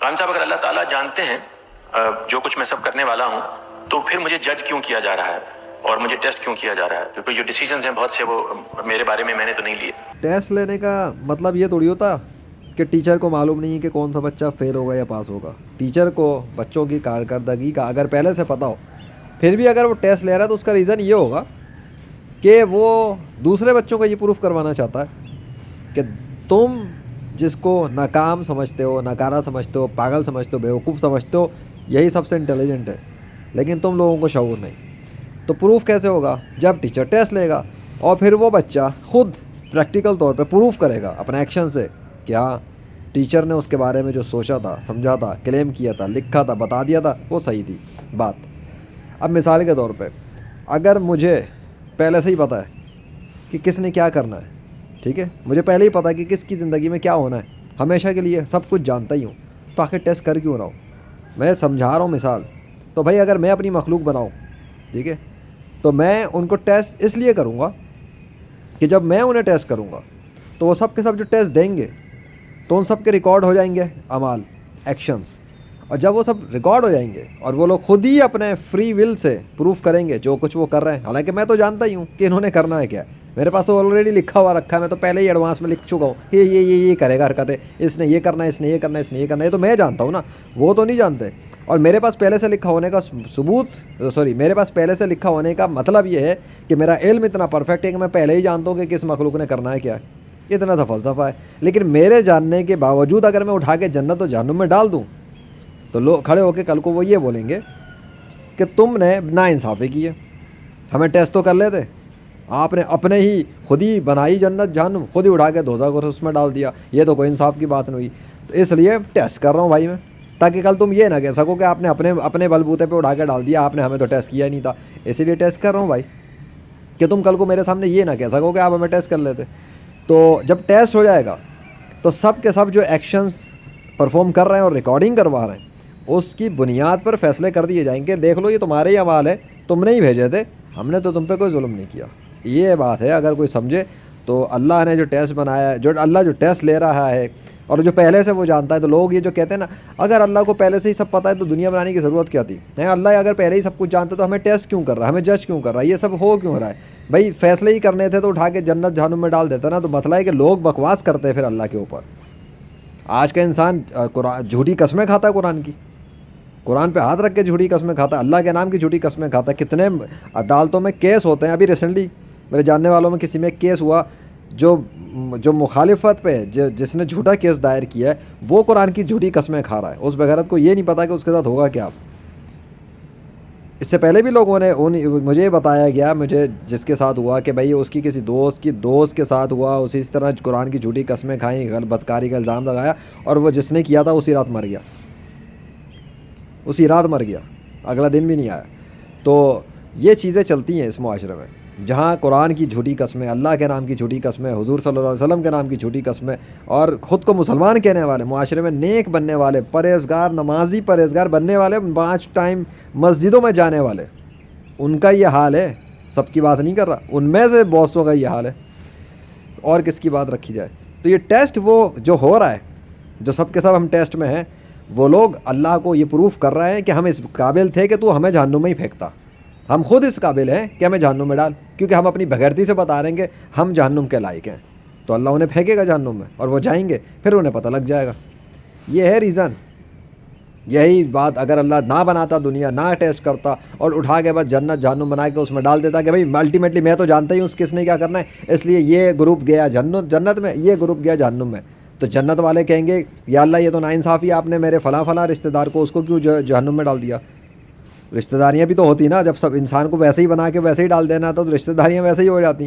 خان صاحب اگر اللہ تعالیٰ جانتے ہیں جو کچھ میں سب کرنے والا ہوں تو پھر مجھے جج کیوں کیا جا رہا ہے اور مجھے ٹیسٹ کیوں کیا جا رہا ہے؟ کیونکہ جو ڈیسیجنز ہیں بہت سے وہ میرے بارے میں نے تو نہیں لیے. ٹیسٹ لینے کا مطلب یہ تھوڑی ہوتا کہ ٹیچر کو معلوم نہیں ہے کہ کون سا بچہ فیل ہوگا یا پاس ہوگا. ٹیچر کو بچوں کی کارکردگی کا اگر پہلے سے پتہ ہو، پھر بھی اگر وہ ٹیسٹ لے رہا ہے تو اس کا ریزن یہ ہوگا کہ وہ دوسرے بچوں کو یہ پروف کروانا چاہتا ہے کہ تم جس کو ناکام سمجھتے ہو، ناکارہ سمجھتے ہو، پاگل سمجھتے ہو، بیوقوف سمجھتے ہو، یہی سب سے انٹیلیجنٹ ہے، لیکن تم لوگوں کو شعور نہیں. تو پروف کیسے ہوگا؟ جب ٹیچر ٹیسٹ لے گا اور پھر وہ بچہ خود پریکٹیکل طور پہ پروف کرے گا اپنے ایکشن سے کہ ہاں ٹیچر نے اس کے بارے میں جو سوچا تھا، سمجھا تھا، کلیم کیا تھا، لکھا تھا، بتا دیا تھا، وہ صحیح تھی بات. اب مثال کے طور پہ اگر مجھے پہلے سے ہی پتہ ہے کہ کس نے کیا کرنا ہے، ٹھیک ہے، مجھے پہلے ہی پتہ ہے کہ کس کی زندگی میں کیا ہونا ہے، ہمیشہ کے لیے سب کچھ جانتا ہی ہوں، تو آخر ٹیسٹ کر کیوں رہا ہوں؟ میں سمجھا رہا ہوں مثال. تو بھائی اگر میں اپنی مخلوق بناؤں، ٹھیک ہے، تو میں ان کو ٹیسٹ اس لیے کروں گا کہ جب میں انہیں ٹیسٹ کروں گا تو وہ سب کے سب جو ٹیسٹ دیں گے تو ان سب کے ریکارڈ ہو جائیں گے، اعمال، ایکشنز. اور جب وہ سب ریکارڈ ہو جائیں گے اور وہ لوگ خود ہی اپنے فری ول سے پروف کریں گے جو کچھ وہ کر رہے ہیں، حالانکہ میں تو جانتا ہی ہوں کہ انہوں نے کرنا ہے کیا، میرے پاس تو آلریڈی لکھا ہوا رکھا ہے، میں تو پہلے ہی ایڈوانس میں لکھ چکا ہوں کہ یہ کرے گا حرکتیں، اس نے یہ کرنا ہے، اس نے یہ کرنا ہے، اس نے یہ کرنا ہے. یہ تو میں جانتا ہوں نا، وہ تو نہیں جانتے. اور میرے پاس پہلے سے لکھا ہونے کا میرے پاس پہلے سے لکھا ہونے کا مطلب یہ ہے کہ میرا علم اتنا پرفیکٹ ہے کہ میں پہلے ہی جانتا ہوں کہ کس مخلوق نے کرنا ہے کیا ہے. اتنا سا فلسفہ ہے. لیکن میرے جاننے کے باوجود اگر میں اٹھا کے جنت و جہنم میں ڈال دوں تو لوگ کھڑے ہو کے کل کو وہ یہ بولیں گے کہ تم نے ناانصافی کی ہے، ہمیں ٹیسٹ تو کر لیتے، آپ نے اپنے ہی خود ہی بنائی جنت جہنم، خود ہی اٹھا کے دوزخ کو اس میں ڈال دیا، یہ تو کوئی انصاف کی بات نہیں ہوئی. تو اس لیے ٹیسٹ کر رہا ہوں بھائی میں، تاکہ کل تم یہ نہ کہہ سکو کہ آپ نے اپنے بلبوتے پہ اٹھا کے ڈال دیا، آپ نے ہمیں تو ٹیسٹ کیا ہی نہیں تھا. اسی لیے ٹیسٹ کر رہا ہوں بھائی کہ تم کل کو میرے سامنے یہ نہ کہہ سکو کہ آپ ہمیں ٹیسٹ کر لیتے. تو جب ٹیسٹ ہو جائے گا تو سب کے سب جو ایکشنز پرفارم کر رہے ہیں اور ریکارڈنگ کروا رہے ہیں اس کی بنیاد پر فیصلے کر دیے جائیں گے. دیکھ لو یہ تمہارے ہی اعمال ہے، تم نے ہی بھیجے تھے، ہم نے تو تم پہ کوئی ظلم نہیں کیا. یہ بات ہے. اگر کوئی سمجھے تو اللہ نے جو ٹیسٹ بنایا ہے، اللہ جو ٹیسٹ لے رہا ہے اور جو پہلے سے وہ جانتا ہے، تو لوگ یہ جو کہتے ہیں نا اگر اللہ کو پہلے سے ہی سب پتہ ہے تو دنیا بنانے کی ضرورت کیا تھی؟ اللہ اگر پہلے ہی سب کچھ جانتا تو ہمیں ٹیسٹ کیوں کر رہا ہے، ہمیں جج کیوں کر رہا ہے، یہ سب ہو کیوں رہا ہے؟ بھائی فیصلے ہی کرنے تھے تو اٹھا کے جنت جہنم میں ڈال دیتا نا. تو مسئلہ ہے کہ لوگ بکواس کرتے ہیں پھر اللہ کے اوپر. آج کا انسان جھوٹی قسمیں کھاتا ہے، قرآن پہ ہاتھ رکھ کے جھوٹی قسمیں کھاتا ہے، اللہ کے نام کی جھوٹی قسمیں کھاتا ہے. کتنے عدالتوں میں کیس ہوتے ہیں. ابھی ریسنٹلی میرے جاننے والوں میں کسی میں ایک کیس ہوا جو مخالفت پہ جس نے جھوٹا کیس دائر کیا ہے وہ قرآن کی جھوٹی قسمیں کھا رہا ہے. اس بغیرت کو یہ نہیں پتا کہ اس کے ساتھ ہوگا کیا. اس سے پہلے بھی لوگوں نے مجھے بتایا گیا، مجھے جس کے ساتھ ہوا کہ بھائی اس کی کسی دوست کے ساتھ ہوا، اسی طرح قرآن کی جھوٹی قسمیں کھائیں، بدکاری کا الزام لگایا اور وہ جس نے کیا تھا اسی رات مر گیا، اگلا دن بھی نہیں آیا. تو یہ چیزیں چلتی ہیں اس معاشرے میں، جہاں قرآن کی جھوٹی قسمیں، اللہ کے نام کی جھوٹی قسمیں، حضور صلی اللہ علیہ وسلم کے نام کی جھوٹی قسمیں، اور خود کو مسلمان کہنے والے، معاشرے میں نیک بننے والے، پرہیزگار، نمازی پرہیزگار بننے والے، 5 ٹائم مسجدوں میں جانے والے، ان کا یہ حال ہے. سب کی بات نہیں کر رہا، ان میں سے بہتوں کا یہ حال ہے. اور کس کی بات رکھی جائے؟ تو یہ ٹیسٹ وہ جو ہو رہا ہے، جو سب کے سب ہم ٹیسٹ میں ہیں، وہ لوگ اللہ کو یہ پروف کر رہے ہیں کہ ہم اس قابل تھے کہ تو ہمیں جہنم میں ہی پھینکتا، ہم خود اس قابل ہیں کہ ہمیں جہنم میں ڈال، کیونکہ ہم اپنی بغیرتی سے بتا رہے ہیں کہ ہم جہنم کے لائق ہیں. تو اللہ انہیں پھینکے گا جہنم میں اور وہ جائیں گے، پھر انہیں پتہ لگ جائے گا. یہ ہے ریزن. یہی بات اگر اللہ نہ بناتا دنیا، نہ ٹیسٹ کرتا اور اٹھا کے بس جنت جہنم بنا کے اس میں ڈال دیتا کہ بھائی الٹیمیٹلی میں تو جانتا ہی ہوں کس نے کیا کرنا ہے، اس لیے یہ گروپ گیا جنت میں، یہ گروپ گیا جہنم میں، تو جنت والے کہیں گے یا اللہ یہ تو ناانصافی، آپ نے میرے فلاں رشتہ دار کو، اس کو کیوں جہنم میں ڈال دیا؟ رشتہ داریاں بھی تو ہوتی نا، جب سب انسان کو ویسے ہی بنا کے ویسے ہی ڈال دینا تو رشتہ داریاں ویسے ہی ہو جاتی.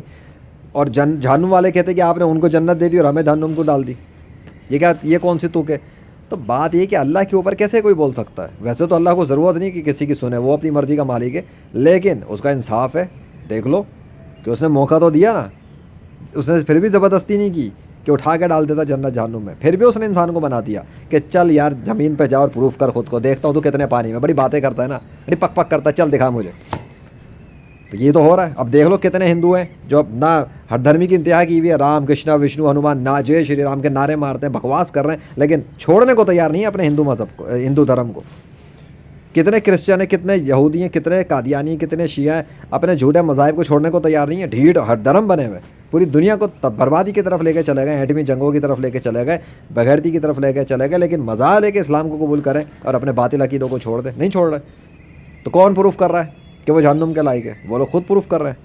اور جہنم والے کہتے کہ آپ نے ان کو جنت دے دی اور ہمیں جہنم کو ڈال دی. یہ کون سی توک ہے؟ تو بات یہ کہ اللہ کے اوپر کیسے کوئی بول سکتا ہے؟ ویسے تو اللہ کو ضرورت نہیں کہ کسی کی سنے، وہ اپنی مرضی کا مالک ہے، لیکن اس کا انصاف ہے. دیکھ لو کہ اس نے موقع تو دیا نا، اس نے پھر بھی زبردستی نہیں کی کہ اٹھا کے ڈال دیتا جنت جہنم میں، پھر بھی اس نے انسان کو بنا دیا کہ چل یار زمین پہ جا اور پروف کر خود کو، دیکھتا ہوں تو کتنے پانی میں، بڑی باتیں کرتا ہے نا، بڑی پک کرتا ہے، چل دکھا مجھے. تو یہ تو ہو رہا ہے. اب دیکھ لو کتنے ہندو ہیں جو اب نہ ہر دھرمی کی انتہا کی ہوئی ہے, رام کرشنا وشنو ہنومان نہ جے شری رام کے نعرے مارتے ہیں, بکواس کر رہے ہیں, لیکن چھوڑنے کو تیار نہیں ہے اپنے ہندو مذہب کو, ہندو دھرم کو. کتنے کرسچن ہیں, کتنے یہودی ہیں, کتنے قادیانی, کتنے شیعہ ہیں, اپنے جھوٹے مذاہب کو چھوڑنے کو تیار نہیں ہے. ڈھیٹ ہر دھرم بنے ہوئے, پوری دنیا کو بربادی کی طرف لے کے چلے گئے, ایٹمی جنگوں کی طرف لے کے چلے گئے, بغیرتی کی طرف لے کے چلے گئے, لیکن مزاح لے کے اسلام کو قبول کریں اور اپنے باطل عقیدوں کو چھوڑ دیں. نہیں چھوڑ رہے. تو کون پروف کر رہا ہے کہ وہ جہنم کے لائق ہے؟ وہ لوگ خود پروف کر رہے ہیں.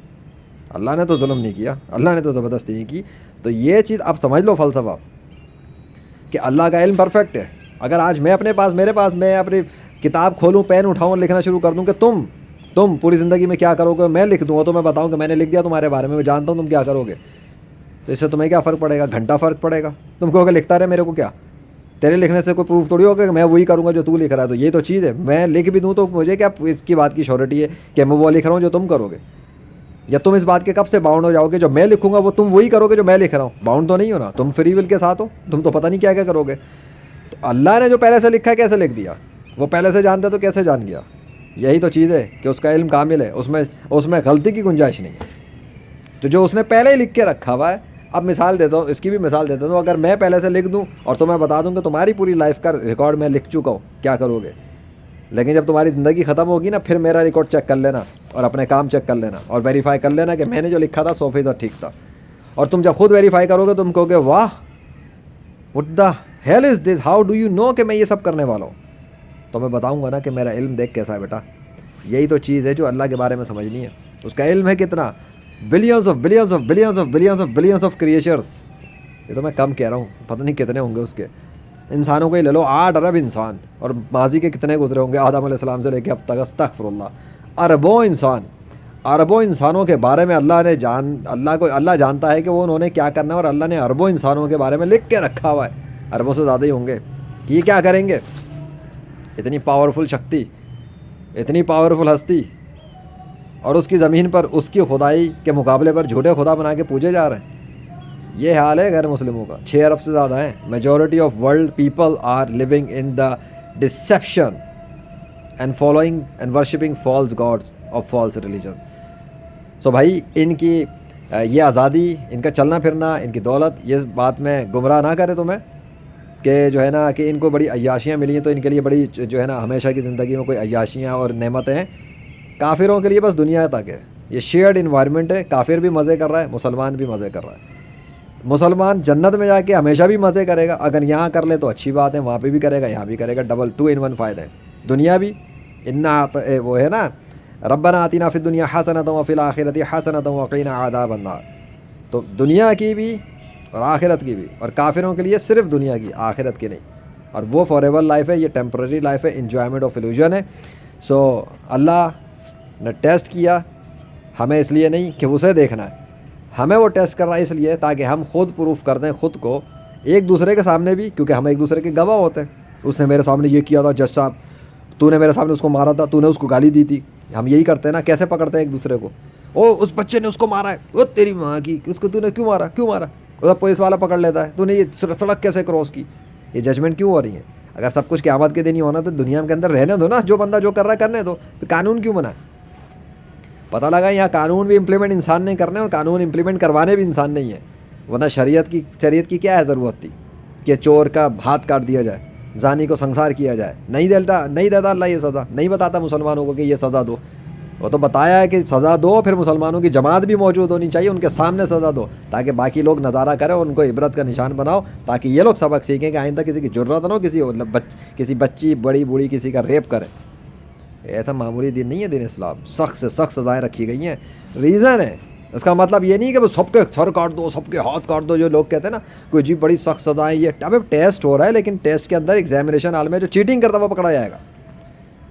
اللہ نے تو ظلم نہیں کیا, اللہ نے تو زبردستی نہیں کی. تو یہ چیز اب سمجھ لو فلسفہ کہ اللہ کا علم پرفیکٹ ہے. اگر آج میں اپنے پاس, میرے پاس, میں اپنی کتاب کھولوں, پین اٹھاؤں اور لکھنا شروع کر دوں کہ تم پوری زندگی میں کیا کرو گے, میں لکھ دوں تو میں بتاؤں کہ میں نے لکھ دیا تمہارے بارے میں, میں جانتا ہوں تم کیا کرو گے, تو اس سے تمہیں کیا فرق پڑے گا؟ گھنٹہ فرق پڑے گا. تم کہو گے لکھتا رہے, میرے کو کیا, تیرے لکھنے سے کوئی پروف تھوڑی ہوگا کہ میں وہی کروں گا جو تو لکھ رہا ہے. تو یہ تو چیز ہے, میں لکھ بھی دوں تو مجھے کیا اس کی بات کی شیورٹی ہے کہ میں وہ لکھ رہا ہوں جو تم کرو گے, یا تم اس بات کے کب سے باؤنڈ ہو جاؤ گے جو میں لکھوں گا وہ تم وہی کرو گے جو میں لکھ رہا ہوں؟ باؤنڈ تو نہیں ہو نا, تم فری ول کے ساتھ ہو, تم تو پتہ نہیں کیا کیا کرو گے. تو اللہ نے جو پہلے سے لکھا ہے کیسے لکھ دیا؟ وہ پہلے سے جانتا تو کیسے جان گیا؟ یہی تو چیز ہے کہ اس کا علم کامل ہے, اس میں غلطی کی گنجائش نہیں ہے. تو جو اس نے پہلے ہی لکھ کے رکھا ہوا ہے, اب مثال دیتا ہوں, اس کی بھی مثال دیتا ہوں. اگر میں پہلے سے لکھ دوں اور تو میں بتا دوں کہ تمہاری پوری لائف کا ریکارڈ میں لکھ چکا ہوں, کیا کرو گے؟ لیکن جب تمہاری زندگی ختم ہوگی نا, پھر میرا ریکارڈ چیک کر لینا اور اپنے کام چیک کر لینا اور ویریفائی کر لینا کہ میں نے جو لکھا تھا 100% ٹھیک تھا. اور تم جب خود ویریفائی کرو گے تم کہو گے واہ what the hell is this, how do you know کہ میں یہ سب کرنے والا ہوں. تو میں بتاؤں گا نا کہ میرا علم دیکھ کیسا ہے بیٹا. یہی تو چیز ہے جو اللہ کے بارے میں سمجھنی ہے. اس کا علم ہے کتنا, بلینز آف کریشرز. یہ تو میں کم کہہ رہا ہوں, پتہ نہیں کتنے ہوں گے اس کے. انسانوں کو ہی لے لو, 8 ارب انسان, اور ماضی کے کتنے گزرے ہوں گے آدم علیہ السلام سے لے کے اب تک, استغفر اللہ, اربوں انسانوں کے بارے میں اللہ جانتا ہے کہ وہ انہوں نے کیا کرنا ہے, اور اللہ نے اربوں انسانوں کے بارے میں لکھ کے رکھا ہوا ہے. اربوں سے زیادہ ہی ہوں گے. یہ کیا کریں گے؟ اتنی پاورفل شکتی, اتنی پاورفل ہستی, اور اس کی زمین پر اس کی خدائی کے مقابلے پر جھوٹے خدا بنا کے پوجے جا رہے ہیں. یہ حال ہے غیر مسلموں کا. 6 ارب سے زیادہ ہیں. Majority of world people are living in the deception and following and worshipping false gods of false religion. So بھائی ان کی یہ آزادی, ان کا چلنا پھرنا, ان کی دولت, یہ بات میں گمراہ نہ کرے تمہیں کہ جو ہے نا کہ ان کو بڑی عیاشیاں ملی ہیں تو ان کے لیے بڑی جو ہے نا ہمیشہ کی زندگی میں کوئی عیاشیاں اور نعمتیں ہیں. کافروں کے لیے بس دنیا تک ہے. یہ شیئرڈ انوائرمنٹ ہے. کافر بھی مزے کر رہا ہے, مسلمان بھی مزے کر رہا ہے. مسلمان جنت میں جا کے ہمیشہ بھی مزے کرے گا. اگر یہاں کر لے تو اچھی بات ہے, وہاں پہ بھی کرے گا, یہاں بھی کرے گا. ڈبل 2 in 1 فائدہ ہے. دنیا بھی وہ ہے نا, ربنا آتنا فی الدنیا حسنۃ وفی الآخرۃ حسنۃ وقنا عذاب النار. تو دنیا کی بھی اور آخرت کی بھی. اور کافروں کے لیے صرف دنیا کی, آخرت کی نہیں. اور وہ فار ایور لائف ہے, یہ ٹیمپرری لائف ہے, انجوائمنٹ آف ایلوژن ہے. سو اللہ نے ٹیسٹ کیا ہمیں اس لیے نہیں کہ اسے دیکھنا ہے, ہمیں وہ ٹیسٹ کر رہا ہے اس لیے تاکہ ہم خود پروف کر دیں خود کو ایک دوسرے کے سامنے بھی, کیونکہ ہم ایک دوسرے کے گواہ ہوتے ہیں. اس نے میرے سامنے یہ کیا تھا جج صاحب, تو نے میرے سامنے اس کو مارا تھا, تو نے اس کو گالی دی تھی. ہم یہی کرتے ہیں نا, کیسے پکڑتے ہیں ایک دوسرے کو, او اس بچے نے اس کو مارا ہے, وہ تیری ماں کی, اس کو تو نے کیوں مارا. وہ پولیس والا پکڑ لیتا ہے, تو نے یہ سڑک کیسے کراس کی. یہ ججمنٹ کیوں ہو رہی ہیں؟ اگر سب کچھ قیامت کے دن ہی ہونا تو دنیا کے اندر رہنے دو نا, جو بندہ جو کر رہا ہے کرنے دو. قانون کیوں بنا؟ پتہ لگا یہاں قانون بھی امپلیمنٹ انسان نہیں کرنے, اور قانون امپلیمنٹ کروانے بھی انسان نہیں ہے. ورنہ شریعت کی کیا ہے ضرورت تھی کہ چور کا ہاتھ کاٹ دیا جائے, زانی کو سنسار کیا جائے. نہیں دیتا اللہ یہ سزا, نہیں بتاتا مسلمانوں کو کہ یہ سزا دو. وہ تو بتایا ہے کہ سزا دو, پھر مسلمانوں کی جماعت بھی موجود ہونی چاہیے, ان کے سامنے سزا دو تاکہ باقی لوگ نظارہ کریں, ان کو عبرت کا نشان بناؤ, تاکہ یہ لوگ سبق سیکھیں کہ آئندہ کسی کی جرات نہ ہو کسی بچی بڑی بوڑھی کسی کا ریپ کرے. ایسا معمولی دین نہیں ہے دین اسلام. سخت سے سخت سزائیں رکھی گئی ہیں. ریزن ہے, اس کا مطلب یہ نہیں کہ وہ سب کے سر کاٹ دو, سب کے ہاتھ کاٹ دو, جو لوگ کہتے ہیں نا کوئی جی بڑی سخت سزائیں. یہ اب ٹیسٹ ہو رہا ہے, لیکن ٹیسٹ کے اندر ایگزامینیشن ہال میں جو چیٹنگ کرتا وہ پکڑا جائے گا,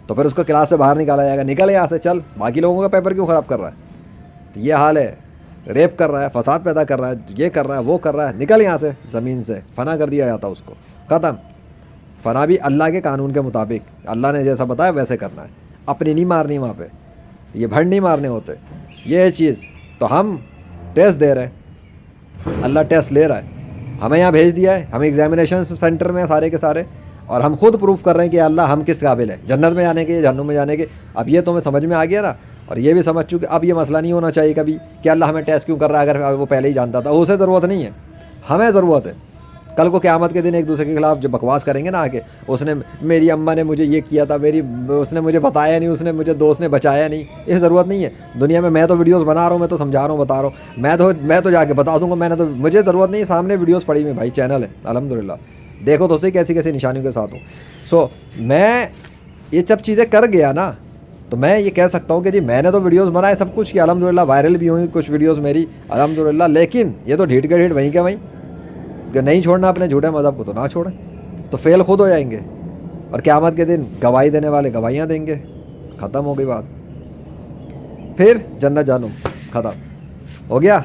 تو پھر اس کو کلاس سے باہر نکالا جائے گا. نکل یہاں سے, چل, باقی لوگوں کا پیپر کیوں خراب کر رہا ہے. تو یہ حال ہے, ریپ کر رہا ہے, فساد پیدا کر رہا ہے, یہ کر رہا ہے, وہ کر رہا ہے, نکل یہاں سے, زمین سے فنا کر دیا جاتا اس کو, ختم. فنا بھی اللہ کے قانون کے مطابق, اللہ نے جیسا بتایا ویسے کرنا ہے. اپنی نہیں مارنی وہاں پہ, یہ بھڑ نہیں مارنے ہوتے. یہ چیز تو ہم ٹیسٹ دے رہے ہیں, اللہ ٹیسٹ لے رہا ہے, ہمیں یہاں بھیج دیا ہے, ہم ایگزامینیشن سینٹر میں سارے کے سارے, اور ہم خود پروف کر رہے ہیں کہ اللہ ہم کس قابل ہیں, جنت میں جانے کے, جہنم میں جانے کے. اب یہ تمہیں سمجھ میں آ گیا نا, اور یہ بھی سمجھ چکے اب یہ مسئلہ نہیں ہونا چاہیے کبھی کہ اللہ ہمیں ٹیسٹ کیوں کر رہا ہے اگر وہ پہلے ہی جانتا تھا. اسے ضرورت نہیں ہے, ہمیں ضرورت ہے. کل کو قیامت کے دن ایک دوسرے کے خلاف جب بکواس کریں گے نا آ کے, اس نے میری اماں نے مجھے یہ کیا تھا, اس نے مجھے بتایا نہیں, اس نے مجھے دوست نے بچایا نہیں, یہ ضرورت نہیں ہے دنیا میں. میں تو ویڈیوز بنا رہا ہوں, میں تو سمجھا رہا ہوں, بتا رہا ہوں, میں تو جا کے بتا دوں گا. میں نے تو مجھے ضرورت نہیں ہے, سامنے ویڈیوز پڑی ہوئی بھائی, چینل ہے الحمدللہ, دیکھو تو صحیح کیسی کیسی نشانیوں کے ساتھ ہوں. سو میں یہ سب چیزیں کر گیا نا, تو میں یہ کہہ سکتا ہوں کہ جی میں نے تو ویڈیوز بنائے سب کچھ کیا الحمدللہ, وائرل بھی ہوئی کچھ ویڈیوز میری الحمدللہ, لیکن یہ تو ڈھیٹ کے ڈھیٹ وہیں کے وہیں, کہ نہیں چھوڑنا اپنے جھوٹے مذہب کو تو نہ چھوڑیں, تو فیل خود ہو جائیں گے. اور قیامت کے دن گواہی دینے والے گواہیاں دیں گے, ختم ہو گئی بات, پھر جنت جہنم ختم ہو گیا.